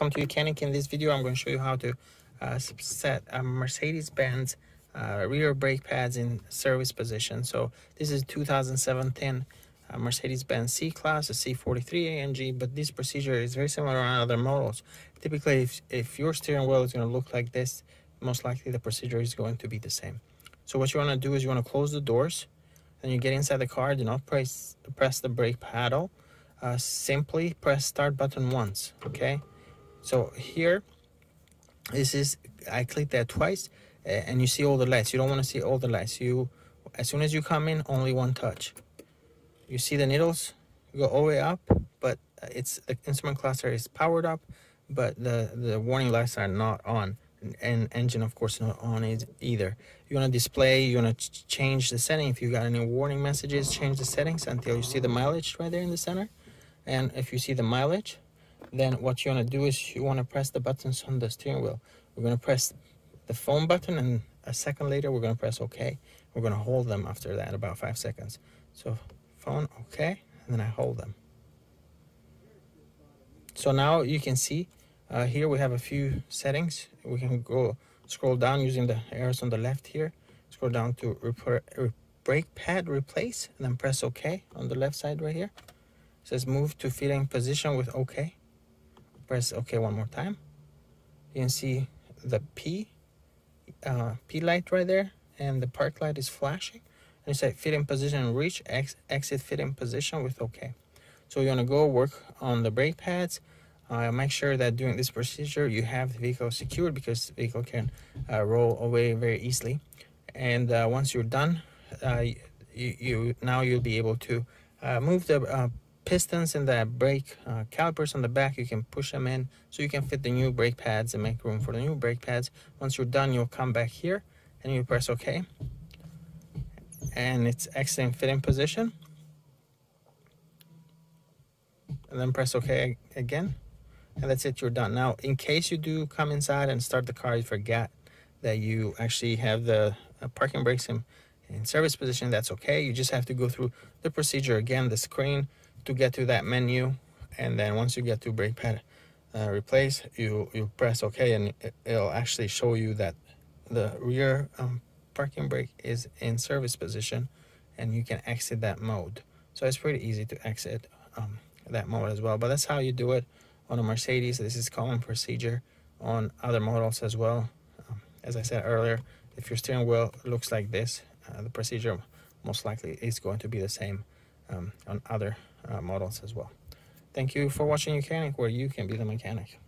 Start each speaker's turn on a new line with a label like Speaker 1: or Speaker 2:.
Speaker 1: Welcome to Mechanic. In this video, I'm going to show you how to set a Mercedes-Benz rear brake pads in service position. So this is 2017 Mercedes-Benz C-Class, a C43 AMG, but this procedure is very similar on other models. Typically, if your steering wheel is going to look like this, most likely the procedure is going to be the same. So what you want to do is you want to close the doors, then you get inside the car. Do not press the brake pedal. Simply press start button once. Okay, so here I click that twice and you see all the lights. You don't want to see all the lights. As soon as you come in, only one touch. You see the needles go all the way up, but the instrument cluster is powered up, but the warning lights are not on, and engine of course not on either. You want to display, you want to change the setting. If you got any warning messages, change the settings until you see the mileage right there in the center. And if you see the mileage, then what you want to do is you want to press the buttons on the steering wheel. We're going to press the phone button, and a second later we're going to press OK. We're going to hold them after that about 5 seconds. So phone, OK, and then I hold them. So now you can see here we have a few settings. We can go scroll down using the arrows on the left here. Scroll down to brake pad replace, and then press OK on the left side right here. It says move to fitting position with OK. Press OK one more time. You can see the P light right there, and the park light is flashing. And it says fitting position reach, exit fitting position with OK. So you want to go work on the brake pads. Make sure that during this procedure you have the vehicle secured, because the vehicle can roll away very easily. And once you're done, you'll be able to move the pistons and the brake calipers on the back. You can push them in so you can fit the new brake pads and make room for the new brake pads. Once you're done, you'll come back here and you press OK, and it's exiting fitting position, and then press OK again, and that's it. You're done. Now, in case you do come inside and start the car, you forget that you actually have the parking brakes in service position, that's okay. You just have to go through the procedure again, the screen, to get to that menu. And then once you get to brake pad replace, you press OK, and it'll actually show you that the rear parking brake is in service position, and you can exit that mode. So it's pretty easy to exit that mode as well. But that's how you do it on a Mercedes. This is common procedure on other models as well. As I said earlier, if your steering wheel looks like this, the procedure most likely is going to be the same on other models as well. Thank you for watching Mechanic, where you can be the mechanic.